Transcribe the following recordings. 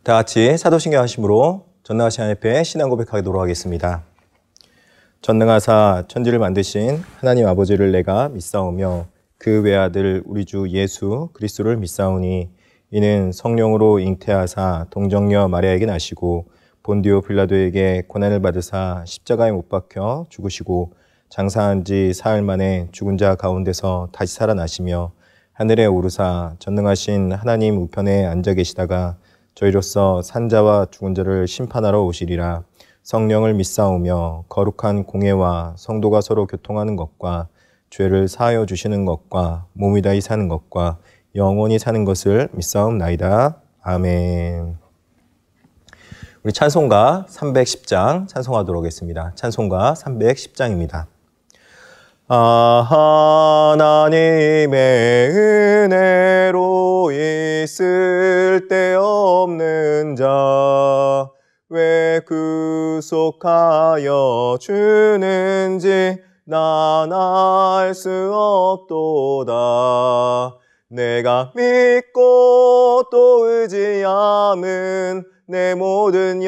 다 같이 사도신경 하심으로 전능하신 하나님 앞에 신앙 고백하도록 하겠습니다. 전능하사 천지를 만드신 하나님 아버지를 내가 믿사오며 그 외아들 우리 주 예수 그리스도를 믿사오니 이는 성령으로 잉태하사 동정녀 마리아에게 나시고 본디오 빌라도에게 고난을 받으사 십자가에 못 박혀 죽으시고 장사한 지 사흘 만에 죽은 자 가운데서 다시 살아나시며 하늘에 오르사 전능하신 하나님 우편에 앉아 계시다가 저희로서 산자와 죽은 자를 심판하러 오시리라. 성령을 믿사오며 거룩한 공예와 성도가 서로 교통하는 것과 죄를 사하여 주시는 것과 몸이 다히 사는 것과 영원히 사는 것을 믿사옵나이다. 아멘. 우리 찬송가 310장 찬송하도록 하겠습니다. 찬송가 310장입니다. 하나님의 은혜로 있을 데 없는 자 왜 구속하여 주는지 난 알 수 없도다. 내가 믿고 또 의지함은 내 모든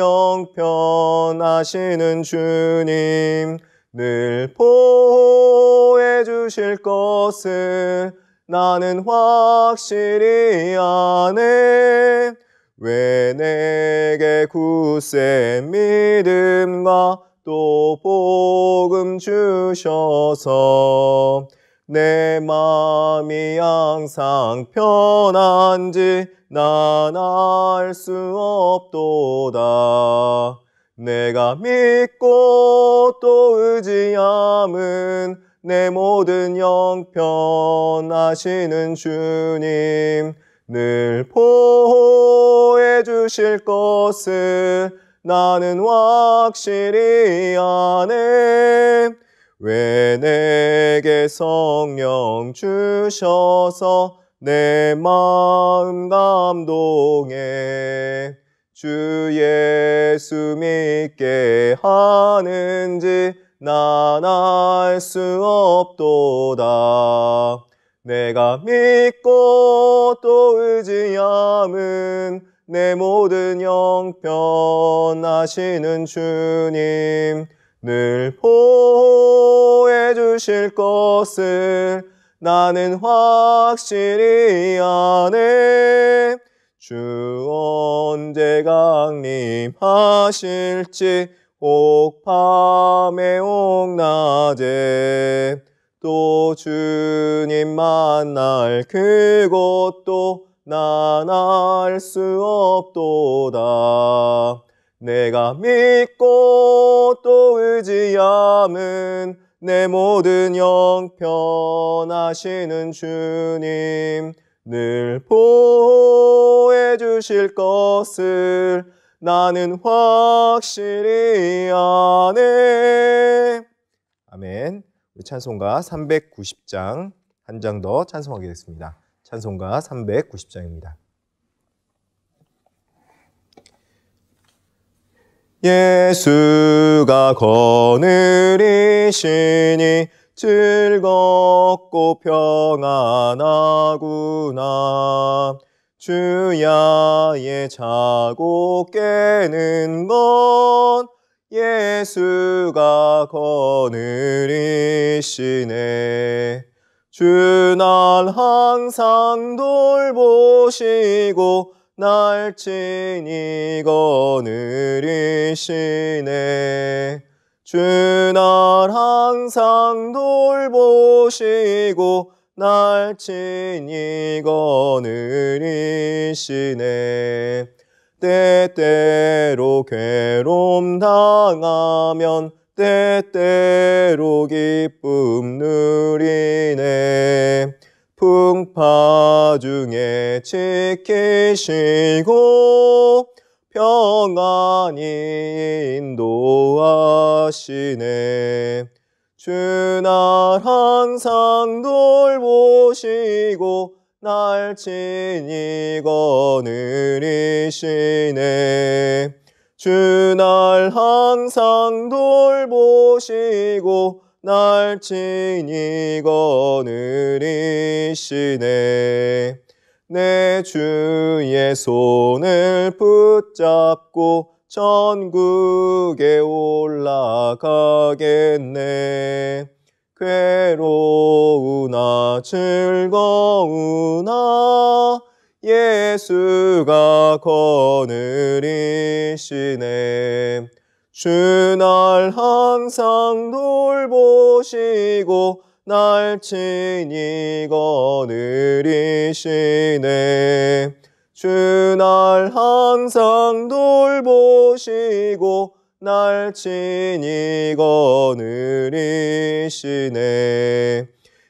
영편하시는 주님 늘 보호해 주실 것을 나는 확실히 아네. 왜 내게 굳세 믿음과 또 복음 주셔서 내 마음이 항상 편한지 난 알 수 없도다. 내가 믿고 또 의지함은 내 모든 영편하시는 주님 늘 보호해 주실 것을 나는 확실히 아네. 왜 내게 성령 주셔서 내 마음 감동해 주 예수 믿게 하는지 난 알 수 없도다. 내가 믿고 또 의지함은 내 모든 영편하시는 주님 늘 보호해 주실 것을 나는 확실히 아네. 주 언제 강림하실지 혹 밤에 혹 낮에 또 주님 만날 그곳도 난 알 수 없도다. 내가 믿고 또 의지함은 내 모든 영편하시는 주님 늘 보호해 주실 것을 나는 확실히 아네. 아멘. 우리 찬송가 390장 한 장 더 찬송하겠습니다. 찬송가 390장입니다. 예수가 거느리시니 즐겁고 평안하구나. 주야에 자고 깨는 건 예수가 거느리시네. 주 날 항상 돌보시고 날 친히 거느리시네. 주 날 항상 돌보시고 날 친히 거느리시네. 때때로 괴로움 당하면 때때로 기쁨 누리네. 풍파 중에 지키시고 평안히 인도하시네. 주 날 항상 돌보시고 날 친히 거느리시네. 주 날 항상 돌보시고 날 친히 거느리시네. 내 주의 손을 붙잡고 천국에 올라가겠네. 괴로우나 즐거우나 예수가 거느리시네. 주 날 항상 돌보시고 날 친히 거느리시네. 주 날 항상 돌보시고 날 친히 거느리시네.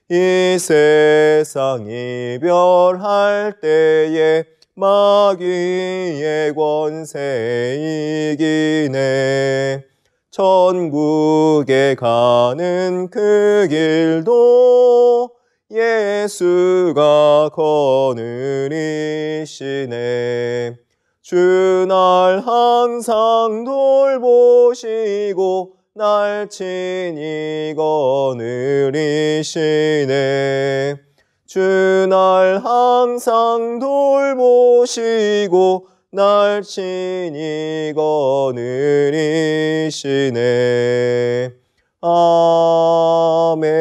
이 세상 이별할 때에 마귀의 권세 이기네. 천국에 가는 그 길도 예수가 거느리시네. 주 날 항상 돌보시고 날 친히 거느리시네. 주 날 항상 돌보시고 날 친히 거느리시네. 아멘.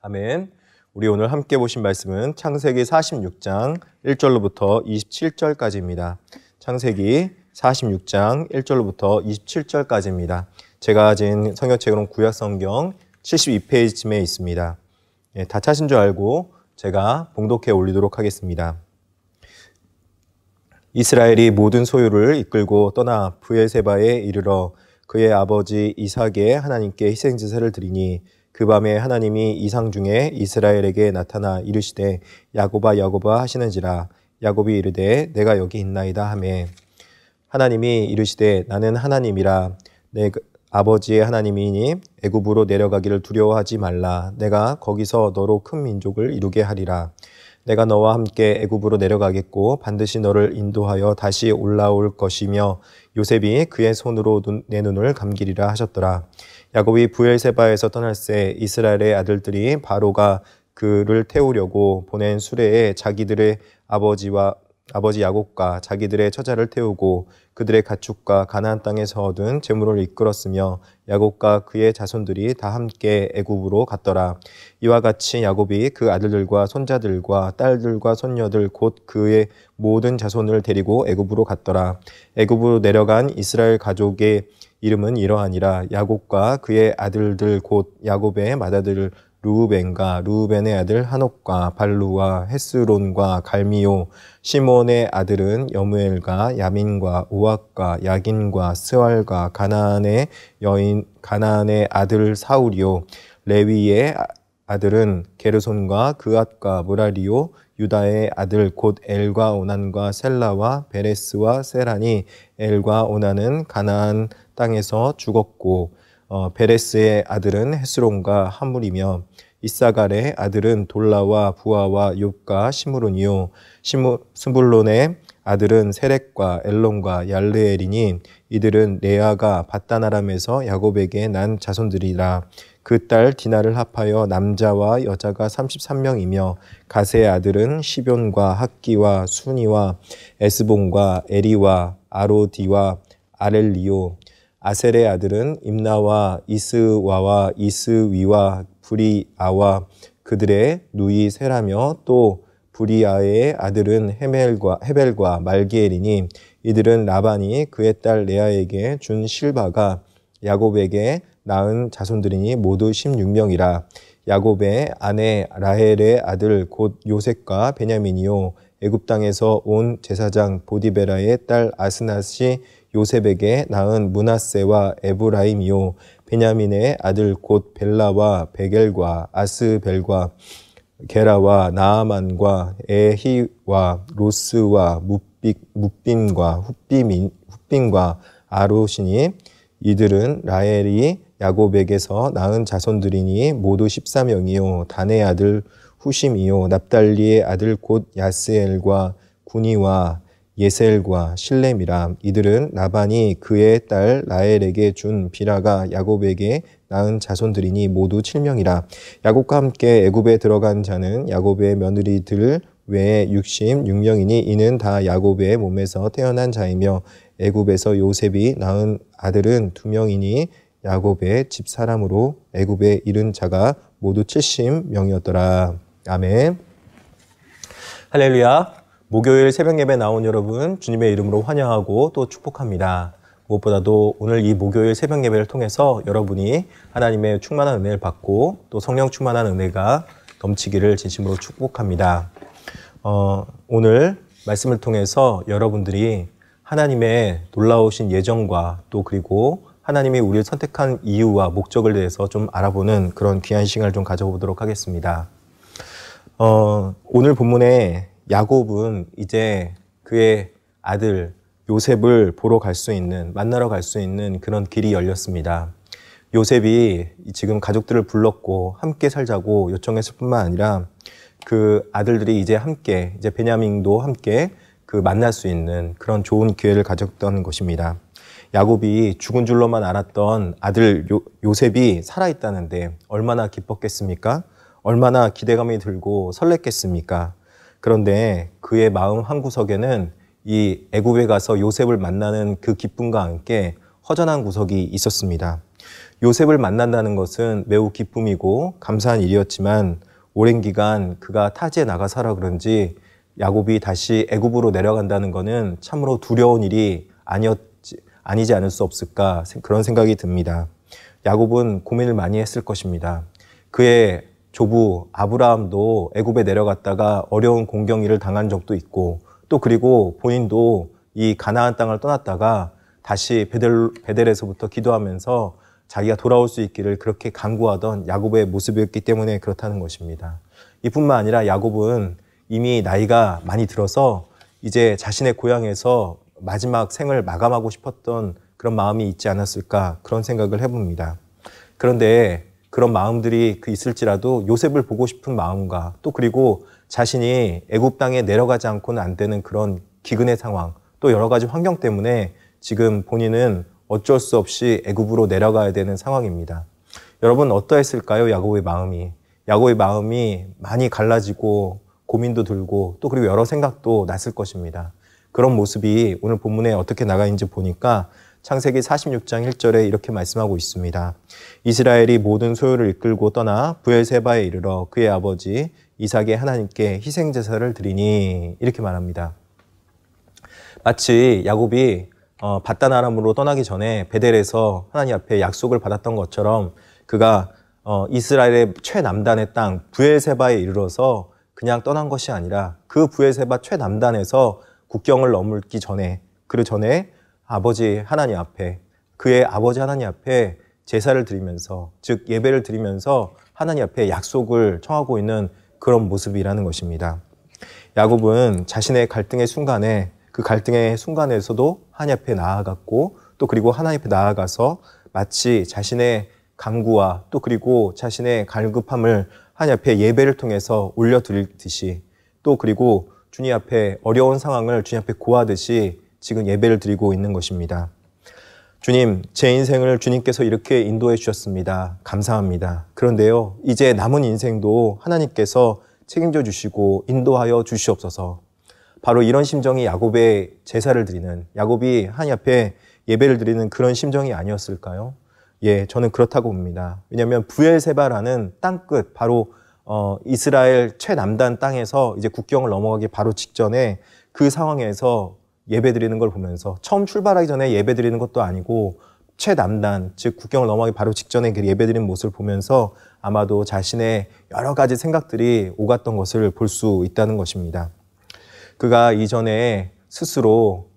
아멘. 우리 오늘 함께 보신 말씀은 창세기 46장 1절로부터 27절까지입니다. 창세기 46장 1절로부터 27절까지입니다. 제가 가진 성경책으로는 구약성경 72페이지쯤에 있습니다. 다 찾은 줄 알고 제가 봉독해 올리도록 하겠습니다. 이스라엘이 모든 소유를 이끌고 떠나 브엘세바에 이르러 그의 아버지 이삭의 하나님께 희생제사를 드리니 그 밤에 하나님이 이상 중에 이스라엘에게 나타나 이르시되 야곱아 야곱아 하시는지라. 야곱이 이르되 내가 여기 있나이다 하매 하나님이 이르시되 나는 하나님이라. 내 아버지의 하나님이니 애굽으로 내려가기를 두려워하지 말라. 내가 거기서 너로 큰 민족을 이루게 하리라. 내가 너와 함께 애굽으로 내려가겠고 반드시 너를 인도하여 다시 올라올 것이며 요셉이 그의 손으로 내 눈을 감기리라 하셨더라. 야곱이 브엘세바에서 떠날새 이스라엘의 아들들이 바로가 그를 태우려고 보낸 수레에 자기들의 아버지 야곱과 자기들의 처자를 태우고 그들의 가축과 가나안 땅에서 얻은 재물을 이끌었으며 야곱과 그의 자손들이 다 함께 애굽으로 갔더라. 이와 같이 야곱이 그 아들들과 손자들과 딸들과 손녀들 곧 그의 모든 자손을 데리고 애굽으로 갔더라. 애굽으로 내려간 이스라엘 가족의 이름은 이러하니라. 야곱과 그의 아들들 곧 야곱의 맏아들 루우벤과 루우벤의 아들 하녹과 발루와 헤스론과 갈미오. 시몬의 아들은 여무엘과 야민과 우악과 야긴과 스왈과 가나안의 아들 사울이요. 레위의 아들은 게르손과 그앗과 무라리요. 유다의 아들 곧 엘과 오난과 셀라와 베레스와 세란이. 엘과 오난은 가나안 땅에서 죽었고 베레스의 아들은 헤스론과 하물이며 이사갈의 아들은 돌라와 부아와 욥과 시므론이요. 스불론의 아들은 세렉과 엘론과 얄르엘이니 이들은 레아가 밧단아람에서 야곱에게 난 자손들이라. 그 딸 디나를 합하여 남자와 여자가 33명이며 가세의 아들은 시뵈과 학기와 순이와 에스본과 에리와 아로디와 아렐리오. 아셀의 아들은 임나와 이스와와 이스위와 브리아와 그들의 누이 세라며 또 브리아의 아들은 헤벨과 말기엘이니 이들은 라반이 그의 딸 레아에게 준 실바가 야곱에게 낳은 자손들이니 모두 16명이라. 야곱의 아내 라헬의 아들 곧 요셉과 베냐민이요. 애굽 땅에서 온 제사장 보디베라의 딸 아스낫이 요셉에게 낳은 므낫세와 에브라임이요. 베냐민의 아들 곧 벨라와 베겔과 아스벨과 게라와 나아만과 에히와 로스와 뭇빈과 훗빈과 아롯이니 이들은 라헬이 야곱에게서 낳은 자손들이니 모두 14명이요. 단의 아들 후심이요. 납달리의 아들 곧 야스엘과 구니와 예셀과 실렘이라. 이들은 라반이 그의 딸 라헬에게 준 비라가 야곱에게 낳은 자손들이니 모두 7명이라. 야곱과 함께 애굽에 들어간 자는 야곱의 며느리들 외에 66명이니 이는 다 야곱의 몸에서 태어난 자이며 애굽에서 요셉이 낳은 아들은 2명이니 야곱의 집 사람으로 애굽에 이른 자가 모두 70명이었더라. 아멘. 할렐루야. 목요일 새벽 예배 나온 여러분 주님의 이름으로 환영하고 또 축복합니다. 무엇보다도 오늘 이 목요일 새벽 예배를 통해서 여러분이 하나님의 충만한 은혜를 받고 또 성령 충만한 은혜가 넘치기를 진심으로 축복합니다. 오늘 말씀을 통해서 여러분들이 하나님의 놀라우신 예정과 또 그리고 하나님이 우리를 선택한 이유와 목적을 대해서 좀 알아보는 그런 귀한 시간을 좀 가져보도록 하겠습니다. 오늘 본문에 야곱은 이제 그의 아들 요셉을 보러 갈 수 있는, 만나러 갈 수 있는 그런 길이 열렸습니다. 요셉이 지금 가족들을 불렀고 함께 살자고 요청했을 뿐만 아니라 그 아들들이 이제 함께, 이제 베냐민도 함께 그 만날 수 있는 그런 좋은 기회를 가졌던 것입니다. 야곱이 죽은 줄로만 알았던 아들 요셉이 살아있다는데 얼마나 기뻤겠습니까? 얼마나 기대감이 들고 설렜겠습니까? 그런데 그의 마음 한구석에는 이 애굽에 가서 요셉을 만나는 그 기쁨과 함께 허전한 구석이 있었습니다. 요셉을 만난다는 것은 매우 기쁨이고 감사한 일이었지만 오랜 기간 그가 타지에 나가 살아 그런지 야곱이 다시 애굽으로 내려간다는 것은 참으로 두려운 일이 아니지 않을 수 없을까 그런 생각이 듭니다. 야곱은 고민을 많이 했을 것입니다. 그의 조부 아브라함도 애굽에 내려갔다가 어려운 공경일을 당한 적도 있고 또 그리고 본인도 이 가나안 땅을 떠났다가 다시 베델에서부터 기도하면서 자기가 돌아올 수 있기를 그렇게 간구하던 야곱의 모습이었기 때문에 그렇다는 것입니다. 이뿐만 아니라 야곱은 이미 나이가 많이 들어서 이제 자신의 고향에서 마지막 생을 마감하고 싶었던 그런 마음이 있지 않았을까 그런 생각을 해봅니다. 그런데 그런 마음들이 있을지라도 요셉을 보고 싶은 마음과 또 그리고 자신이 애굽 땅에 내려가지 않고는 안 되는 그런 기근의 상황 또 여러 가지 환경 때문에 지금 본인은 어쩔 수 없이 애굽으로 내려가야 되는 상황입니다. 여러분 어떠했을까요? 야곱의 마음이. 야곱의 마음이 많이 갈라지고 고민도 들고 또 그리고 여러 생각도 났을 것입니다. 그런 모습이 오늘 본문에 어떻게 나가 있는지 보니까 창세기 46장 1절에 이렇게 말씀하고 있습니다. 이스라엘이 모든 소유를 이끌고 떠나 브엘세바에 이르러 그의 아버지 이삭의 하나님께 희생제사를 드리니 이렇게 말합니다. 마치 야곱이 밧단 아람으로 떠나기 전에 베델에서 하나님 앞에 약속을 받았던 것처럼 그가 이스라엘의 최남단의 땅 브엘세바에 이르러서 그냥 떠난 것이 아니라 그 브엘세바 최남단에서 국경을 넘기 전에 그 전에 아버지 하나님 앞에 그의 아버지 하나님 앞에 제사를 드리면서 즉 예배를 드리면서 하나님 앞에 약속을 청하고 있는 그런 모습이라는 것입니다. 야곱은 자신의 갈등의 순간에 그 갈등의 순간에서도 하나님 앞에 나아갔고 또 그리고 하나님 앞에 나아가서 마치 자신의 간구와 또 그리고 자신의 갈급함을 하나님 앞에 예배를 통해서 올려드리듯이 또 그리고 주님 앞에 어려운 상황을 주님 앞에 고하듯이 지금 예배를 드리고 있는 것입니다. 주님, 제 인생을 주님께서 이렇게 인도해 주셨습니다. 감사합니다. 그런데요, 이제 남은 인생도 하나님께서 책임져 주시고 인도하여 주시옵소서. 바로 이런 심정이 야곱의 제사를 드리는, 야곱이 하나님 앞에 예배를 드리는 그런 심정이 아니었을까요? 예, 저는 그렇다고 봅니다. 왜냐하면 브엘세바라는 땅끝, 바로 이스라엘 최남단 땅에서 이제 국경을 넘어가기 바로 직전에 그 상황에서 예배 드리는 걸 보면서 처음 출발하기 전에 예배 드리는 것도 아니고 최남단, 즉 국경을 넘어가기 바로 직전에 예배 드리는 모습을 보면서 아마도 자신의 여러 가지 생각들이 오갔던 것을 볼 수 있다는 것입니다. 그가 이전에 스스로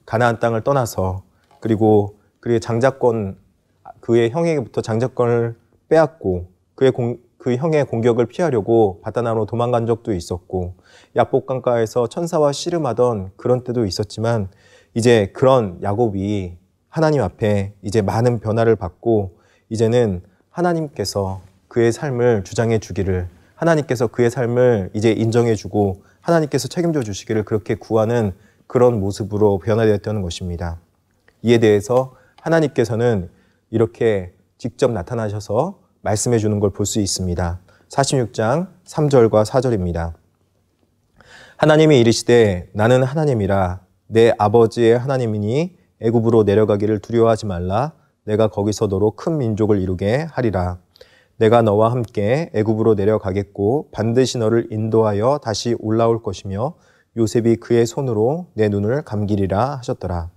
가나안 땅을 떠나서 그리고 그의 장자권, 그의 형에게부터 장자권을 빼앗고 그 형의 공격을 피하려고 바다나로 도망간 적도 있었고 야복 강가에서 천사와 씨름하던 그런 때도 있었지만 이제 그런 야곱이 하나님 앞에 이제 많은 변화를 받고 이제는 하나님께서 그의 삶을 주장해 주기를 하나님께서 그의 삶을 이제 인정해 주고 하나님께서 책임져 주시기를 그렇게 구하는 그런 모습으로 변화되었다는 것입니다. 이에 대해서 하나님께서는 이렇게 직접 나타나셔서 말씀해 주는 걸 볼 수 있습니다. 46장 3절과 4절입니다. 하나님이 이르시되 나는 하나님이라 내 아버지의 하나님이니 애굽으로 내려가기를 두려워하지 말라. 내가 거기서 너로 큰 민족을 이루게 하리라. 내가 너와 함께 애굽으로 내려가겠고 반드시 너를 인도하여 다시 올라올 것이며 요셉이 그의 손으로 내 눈을 감기리라 하셨더라.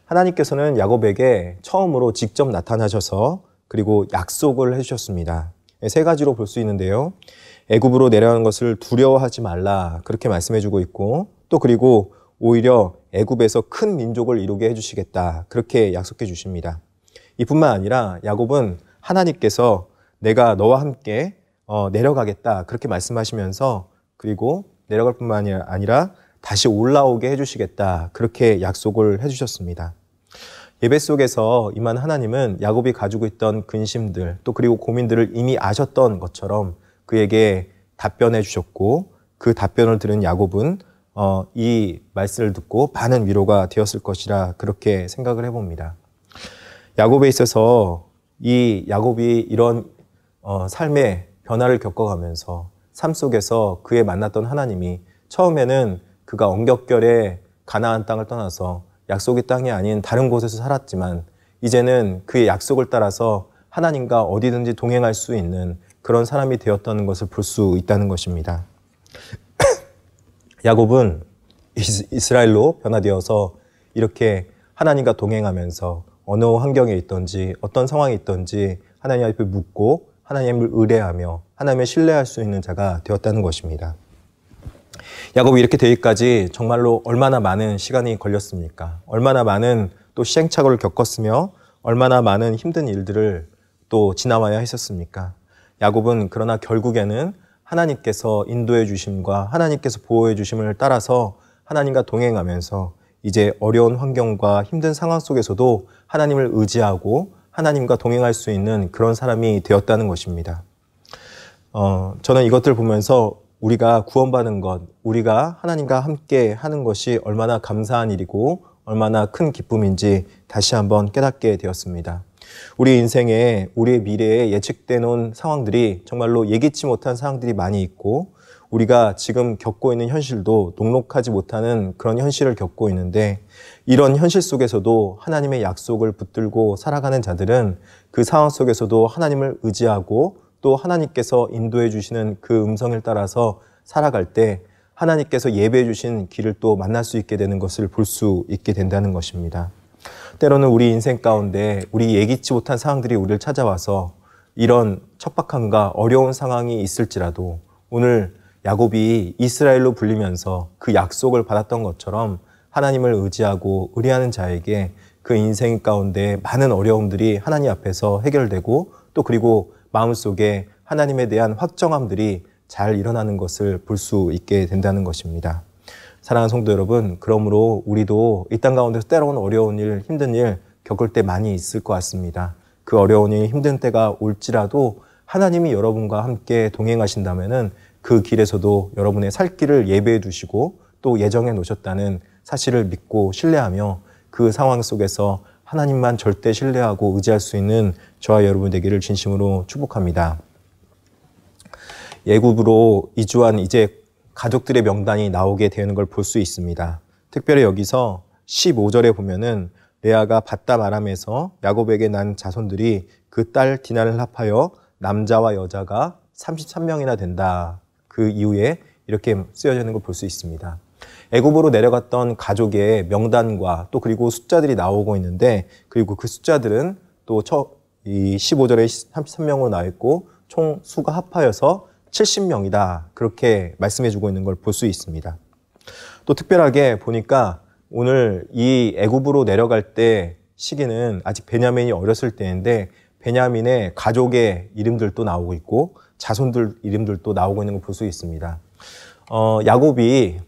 하나님께서는 야곱에게 처음으로 직접 나타나셔서 그리고 약속을 해주셨습니다. 세 가지로 볼 수 있는데요. 애굽으로 내려가는 것을 두려워하지 말라 그렇게 말씀해주고 있고 또 그리고 오히려 애굽에서 큰 민족을 이루게 해주시겠다 그렇게 약속해 주십니다. 이뿐만 아니라 야곱은 하나님께서 내가 너와 함께 내려가겠다 그렇게 말씀하시면서 그리고 내려갈 뿐만 아니라 다시 올라오게 해주시겠다 그렇게 약속을 해주셨습니다. 예배 속에서 임한 하나님은 야곱이 가지고 있던 근심들 또 그리고 고민들을 이미 아셨던 것처럼 그에게 답변해 주셨고 그 답변을 들은 야곱은 이 말씀을 듣고 많은 위로가 되었을 것이라 그렇게 생각을 해봅니다. 야곱에 있어서 이 야곱이 이런 삶의 변화를 겪어가면서 삶 속에서 그의 만났던 하나님이 처음에는 그가 엉겹결에 가나안 땅을 떠나서 약속의 땅이 아닌 다른 곳에서 살았지만 이제는 그의 약속을 따라서 하나님과 어디든지 동행할 수 있는 그런 사람이 되었다는 것을 볼 수 있다는 것입니다. 야곱은 이스라엘로 변화되어서 이렇게 하나님과 동행하면서 어느 환경에 있든지 어떤 상황에 있든지 하나님 앞에 묻고 하나님을 의뢰하며 하나님을 신뢰할 수 있는 자가 되었다는 것입니다. 야곱이 이렇게 되기까지 정말로 얼마나 많은 시간이 걸렸습니까? 얼마나 많은 또 시행착오를 겪었으며 얼마나 많은 힘든 일들을 또 지나와야 했었습니까? 야곱은 그러나 결국에는 하나님께서 인도해 주심과 하나님께서 보호해 주심을 따라서 하나님과 동행하면서 이제 어려운 환경과 힘든 상황 속에서도 하나님을 의지하고 하나님과 동행할 수 있는 그런 사람이 되었다는 것입니다. 저는 이것들 보면서 우리가 구원받은 것, 우리가 하나님과 함께 하는 것이 얼마나 감사한 일이고 얼마나 큰 기쁨인지 다시 한번 깨닫게 되었습니다. 우리 인생에 우리의 미래에 예측되어 놓은 상황들이 정말로 예기치 못한 상황들이 많이 있고 우리가 지금 겪고 있는 현실도 녹록하지 못하는 그런 현실을 겪고 있는데 이런 현실 속에서도 하나님의 약속을 붙들고 살아가는 자들은 그 상황 속에서도 하나님을 의지하고 또 하나님께서 인도해 주시는 그 음성을 따라서 살아갈 때 하나님께서 예배해 주신 길을 또 만날 수 있게 되는 것을 볼 수 있게 된다는 것입니다. 때로는 우리 인생 가운데 우리 예기치 못한 상황들이 우리를 찾아와서 이런 척박함과 어려운 상황이 있을지라도 오늘 야곱이 이스라엘로 불리면서 그 약속을 받았던 것처럼 하나님을 의지하고 의뢰하는 자에게 그 인생 가운데 많은 어려움들이 하나님 앞에서 해결되고 또 그리고 마음속에 하나님에 대한 확정함들이 잘 일어나는 것을 볼 수 있게 된다는 것입니다. 사랑하는 성도 여러분, 그러므로 우리도 이 땅 가운데서 때로는 어려운 일, 힘든 일 겪을 때 많이 있을 것 같습니다. 그 어려운 일, 힘든 때가 올지라도 하나님이 여러분과 함께 동행하신다면은 그 길에서도 여러분의 살 길을 예배해 두시고 또 예정해 놓으셨다는 사실을 믿고 신뢰하며 그 상황 속에서 하나님만 절대 신뢰하고 의지할 수 있는 저와 여러분 되기를 진심으로 축복합니다. 애굽으로 이주한 이제 가족들의 명단이 나오게 되는 걸 볼 수 있습니다. 특별히 여기서 15절에 보면은 레아가 밧담 아람에서 야곱에게 난 자손들이 그 딸 디나를 합하여 남자와 여자가 33명이나 된다. 그 이후에 이렇게 쓰여져 있는 걸 볼 수 있습니다. 애굽으로 내려갔던 가족의 명단과 또 그리고 숫자들이 나오고 있는데 그리고 그 숫자들은 또 이 15절에 33명으로 나와 있고 총 수가 합하여서 70명이다. 그렇게 말씀해주고 있는 걸 볼 수 있습니다. 또 특별하게 보니까 오늘 이 애굽으로 내려갈 때 시기는 아직 베냐민이 어렸을 때인데 베냐민의 가족의 이름들도 나오고 있고 자손들 이름들도 나오고 있는 걸 볼 수 있습니다. 야곱이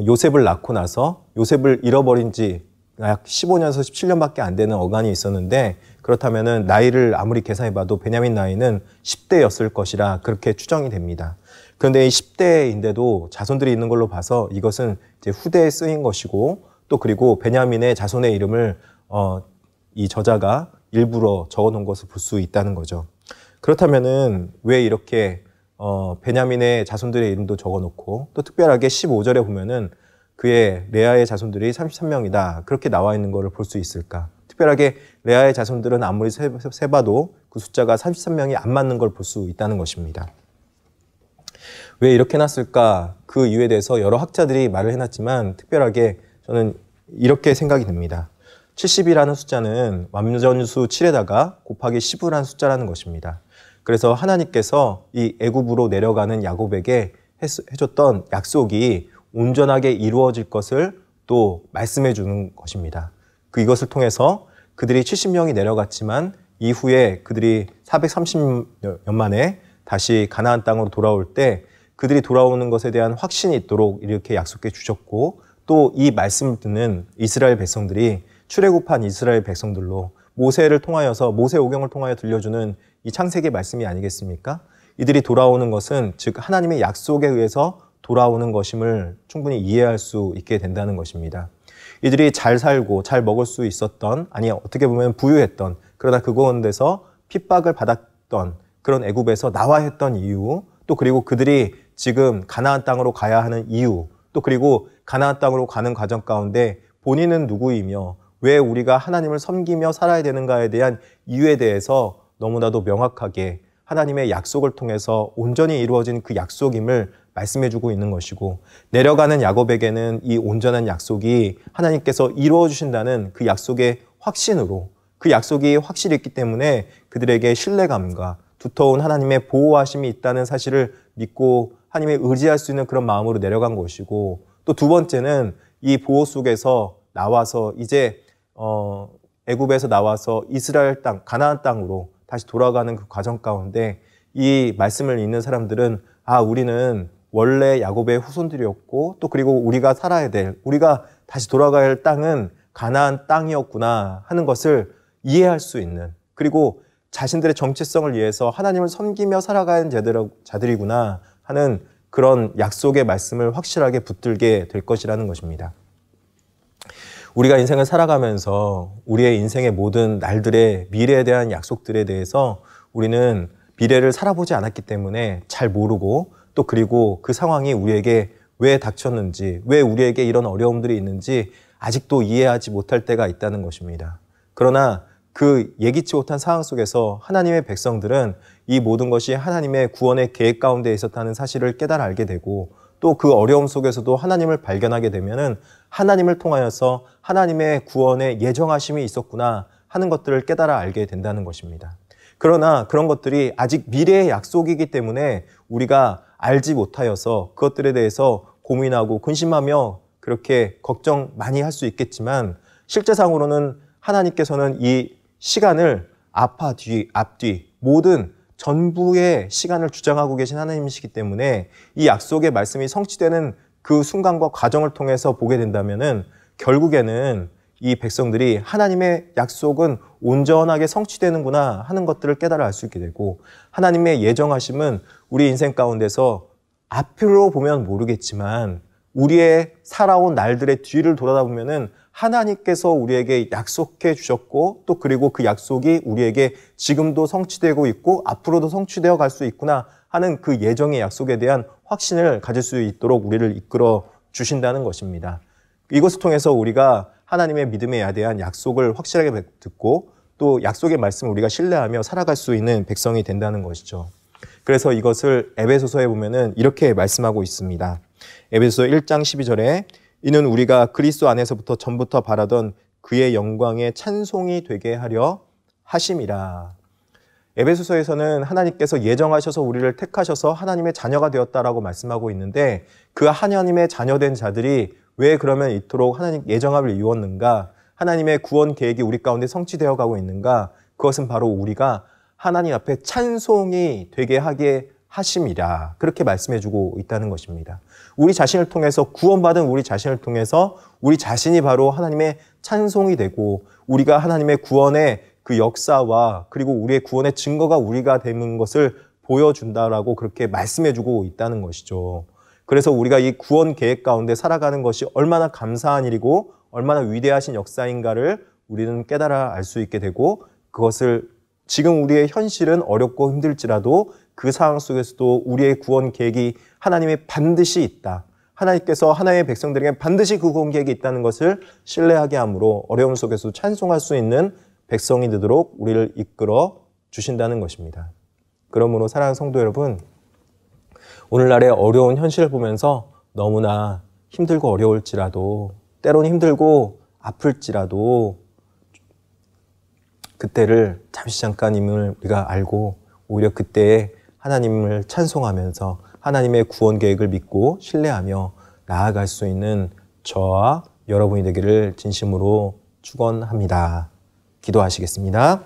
요셉을 낳고 나서 요셉을 잃어버린 지 약 15년에서 17년밖에 안 되는 어간이 있었는데 그렇다면은 나이를 아무리 계산해봐도 베냐민 나이는 10대였을 것이라 그렇게 추정이 됩니다. 그런데 이 10대인데도 자손들이 있는 걸로 봐서 이것은 이제 후대에 쓰인 것이고 또 그리고 베냐민의 자손의 이름을 이 저자가 일부러 적어놓은 것을 볼 수 있다는 거죠. 그렇다면은 왜 이렇게 베냐민의 자손들의 이름도 적어놓고 또 특별하게 15절에 보면은 그의 레아의 자손들이 33명이다 그렇게 나와 있는 것을 볼 수 있을까? 특별하게 레아의 자손들은 아무리 세봐도 그 숫자가 33명이 안 맞는 걸 볼 수 있다는 것입니다. 왜 이렇게 해놨을까? 그 이유에 대해서 여러 학자들이 말을 해놨지만 특별하게 저는 이렇게 생각이 듭니다. 70이라는 숫자는 완전수 7에다가 곱하기 10이라는 숫자라는 것입니다. 그래서 하나님께서 이 애굽으로 내려가는 야곱에게 해줬던 약속이 온전하게 이루어질 것을 또 말씀해 주는 것입니다. 이것을 통해서 그들이 70명이 내려갔지만 이후에 그들이 430년 만에 다시 가나안 땅으로 돌아올 때 그들이 돌아오는 것에 대한 확신이 있도록 이렇게 약속해 주셨고 또 이 말씀을 듣는 이스라엘 백성들이 출애굽한 이스라엘 백성들로 모세를 통하여서 모세오경을 통하여 들려주는 이 창세기 말씀이 아니겠습니까? 이들이 돌아오는 것은 즉 하나님의 약속에 의해서 돌아오는 것임을 충분히 이해할 수 있게 된다는 것입니다. 이들이 잘 살고 잘 먹을 수 있었던 아니 어떻게 보면 부유했던 그러나 그곳에서 핍박을 받았던 그런 애굽에서 나와야 했던 이유 또 그리고 그들이 지금 가나안 땅으로 가야 하는 이유 또 그리고 가나안 땅으로 가는 과정 가운데 본인은 누구이며 왜 우리가 하나님을 섬기며 살아야 되는가에 대한 이유에 대해서 너무나도 명확하게 하나님의 약속을 통해서 온전히 이루어진 그 약속임을 말씀해주고 있는 것이고 내려가는 야곱에게는 이 온전한 약속이 하나님께서 이루어 주신다는 그 약속의 확신으로 그 약속이 확실히 있기 때문에 그들에게 신뢰감과 두터운 하나님의 보호하심이 있다는 사실을 믿고 하나님의 의지할 수 있는 그런 마음으로 내려간 것이고 또 두 번째는 이 보호 속에서 나와서 이제 애굽에서 나와서 이스라엘 땅 가나안 땅으로 다시 돌아가는 그 과정 가운데 이 말씀을 읽는 사람들은 우리는 원래 야곱의 후손들이었고 또 그리고 우리가 살아야 될 우리가 다시 돌아가야 할 땅은 가나안 땅이었구나 하는 것을 이해할 수 있는 그리고 자신들의 정체성을 위해서 하나님을 섬기며 살아가는 자들이구나 하는 그런 약속의 말씀을 확실하게 붙들게 될 것이라는 것입니다. 우리가 인생을 살아가면서 우리의 인생의 모든 날들의 미래에 대한 약속들에 대해서 우리는 미래를 살아보지 않았기 때문에 잘 모르고 또 그리고 그 상황이 우리에게 왜 닥쳤는지 왜 우리에게 이런 어려움들이 있는지 아직도 이해하지 못할 때가 있다는 것입니다. 그러나 그 예기치 못한 상황 속에서 하나님의 백성들은 이 모든 것이 하나님의 구원의 계획 가운데 있었다는 사실을 깨달아 알게 되고 또 그 어려움 속에서도 하나님을 발견하게 되면은 하나님을 통하여서 하나님의 구원의 예정하심이 있었구나 하는 것들을 깨달아 알게 된다는 것입니다. 그러나 그런 것들이 아직 미래의 약속이기 때문에 우리가 알지 못하여서 그것들에 대해서 고민하고 근심하며 그렇게 걱정 많이 할 수 있겠지만 실제상으로는 하나님께서는 이 시간을 앞뒤 모든 전부의 시간을 주장하고 계신 하나님이시기 때문에 이 약속의 말씀이 성취되는 그 순간과 과정을 통해서 보게 된다면은 결국에는 이 백성들이 하나님의 약속은 온전하게 성취되는구나 하는 것들을 깨달아 알 수 있게 되고 하나님의 예정하심은 우리 인생 가운데서 앞으로 보면 모르겠지만 우리의 살아온 날들의 뒤를 돌아다보면은 하나님께서 우리에게 약속해 주셨고 또 그리고 그 약속이 우리에게 지금도 성취되고 있고 앞으로도 성취되어 갈 수 있구나 하는 그 예정의 약속에 대한 확신을 가질 수 있도록 우리를 이끌어 주신다는 것입니다. 이것을 통해서 우리가 하나님의 믿음에 대한 약속을 확실하게 듣고 또 약속의 말씀을 우리가 신뢰하며 살아갈 수 있는 백성이 된다는 것이죠. 그래서 이것을 에베소서에 보면은 이렇게 말씀하고 있습니다. 에베소서 1장 12절에 이는 우리가 그리스도 안에서부터 전부터 바라던 그의 영광의 찬송이 되게 하려 하심이라. 에베소서에서는 하나님께서 예정하셔서 우리를 택하셔서 하나님의 자녀가 되었다라고 말씀하고 있는데 그 하나님의 자녀된 자들이 왜 그러면 이토록 하나님 예정함을 이루었는가? 하나님의 구원 계획이 우리 가운데 성취되어 가고 있는가? 그것은 바로 우리가 하나님 앞에 찬송이 되게 하게 하심이라 그렇게 말씀해주고 있다는 것입니다. 우리 자신을 통해서 구원받은 우리 자신을 통해서 우리 자신이 바로 하나님의 찬송이 되고 우리가 하나님의 구원의 그 역사와 그리고 우리의 구원의 증거가 우리가 되는 것을 보여준다라고 그렇게 말씀해주고 있다는 것이죠. 그래서 우리가 이 구원 계획 가운데 살아가는 것이 얼마나 감사한 일이고 얼마나 위대하신 역사인가를 우리는 깨달아 알 수 있게 되고 그것을 지금 우리의 현실은 어렵고 힘들지라도 그 상황 속에서도 우리의 구원 계획이 하나님의 반드시 있다. 하나님께서 하나님의 백성들에게 반드시 그 구원 계획이 있다는 것을 신뢰하게 함으로 어려움 속에서 찬송할 수 있는 백성이 되도록 우리를 이끌어 주신다는 것입니다. 그러므로 사랑하는 성도 여러분, 오늘날의 어려운 현실을 보면서 너무나 힘들고 어려울지라도 때로는 힘들고 아플지라도 그때를 잠시 잠깐임을 우리가 알고 오히려 그때에 하나님을 찬송하면서 하나님의 구원 계획을 믿고 신뢰하며 나아갈 수 있는 저와 여러분이 되기를 진심으로 축원합니다. 기도하시겠습니다.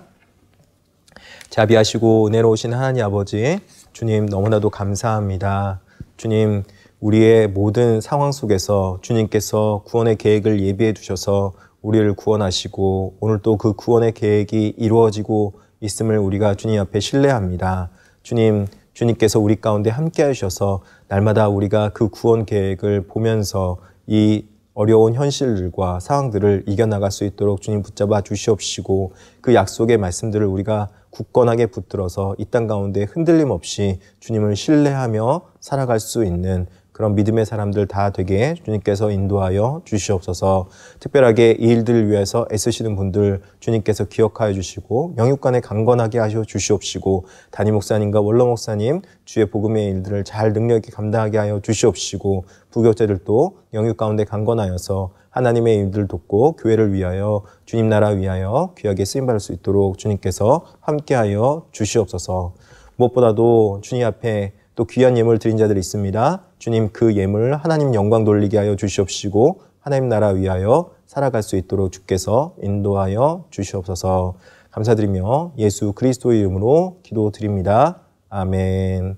자비하시고 은혜로우신 하나님 아버지, 주님 너무나도 감사합니다. 주님, 우리의 모든 상황 속에서 주님께서 구원의 계획을 예비해 두셔서 우리를 구원하시고 오늘 또 그 구원의 계획이 이루어지고 있음을 우리가 주님 앞에 신뢰합니다. 주님께서 우리 가운데 함께 하셔서 날마다 우리가 그 구원 계획을 보면서 이 어려운 현실들과 상황들을 이겨나갈 수 있도록 주님 붙잡아 주시옵시고 그 약속의 말씀들을 우리가 굳건하게 붙들어서 이 땅 가운데 흔들림 없이 주님을 신뢰하며 살아갈 수 있는 그런 믿음의 사람들 다 되게 주님께서 인도하여 주시옵소서. 특별하게 이 일들을 위해서 애쓰시는 분들 주님께서 기억하여 주시고 영육간에 강건하게 하셔 주시옵시고 담임 목사님과 원로 목사님 주의 복음의 일들을 잘 능력 있게 감당하게 하여 주시옵시고 부교제들도 영육 가운데 강건하여서 하나님의 일들을 돕고 교회를 위하여 주님 나라 위하여 귀하게 쓰임받을 수 있도록 주님께서 함께하여 주시옵소서. 무엇보다도 주님 앞에 또 귀한 예물을 드린 자들이 있습니다. 주님 그 예물 하나님 영광 돌리게 하여 주시옵시고 하나님 나라 위하여 살아갈 수 있도록 주께서 인도하여 주시옵소서. 감사드리며 예수 그리스도의 이름으로 기도드립니다. 아멘.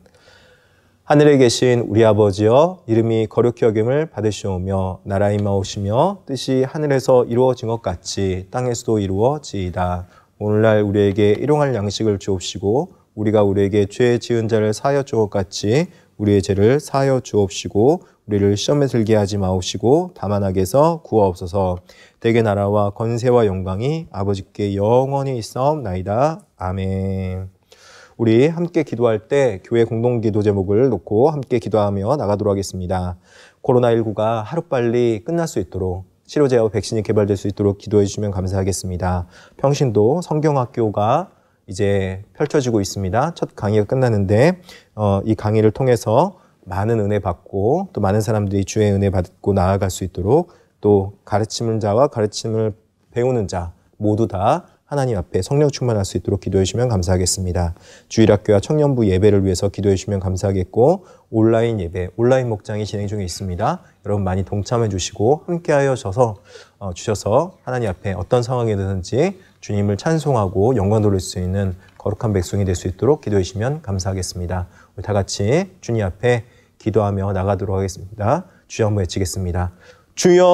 하늘에 계신 우리 아버지여, 이름이 거룩히 여김을 받으시오며 나라의 임하오시며 뜻이 하늘에서 이루어진 것 같이 땅에서도 이루어지이다. 오늘날 우리에게 일용할 양식을 주옵시고 우리가 우리에게 죄 지은 자를 사하여 주것 같이 우리의 죄를 사하여 주옵시고 우리를 시험에 들게 하지 마옵시고 다만 악에서 구하옵소서. 대개 나라와 권세와 영광이 아버지께 영원히 있사옵나이다. 아멘. 우리 함께 기도할 때 교회 공동기도 제목을 놓고 함께 기도하며 나가도록 하겠습니다. 코로나19가 하루빨리 끝날 수 있도록 치료제와 백신이 개발될 수 있도록 기도해 주시면 감사하겠습니다. 평신도 성경학교가 이제 펼쳐지고 있습니다. 첫 강의가 끝나는데 이 강의를 통해서 많은 은혜 받고 또 많은 사람들이 주의 은혜 받고 나아갈 수 있도록 또 가르치는 자와 가르침을 배우는 자 모두 다 하나님 앞에 성령 충만할 수 있도록 기도해 주시면 감사하겠습니다. 주일학교와 청년부 예배를 위해서 기도해 주시면 감사하겠고 온라인 예배, 온라인 목장이 진행 중에 있습니다. 여러분 많이 동참해 주시고 함께하여 주셔서 하나님 앞에 어떤 상황이든지 주님을 찬송하고 영광 돌릴 수 있는 거룩한 백성이 될 수 있도록 기도해 주시면 감사하겠습니다. 우리 다 같이 주님 앞에 기도하며 나가도록 하겠습니다. 주여 한번 외치겠습니다. 주여!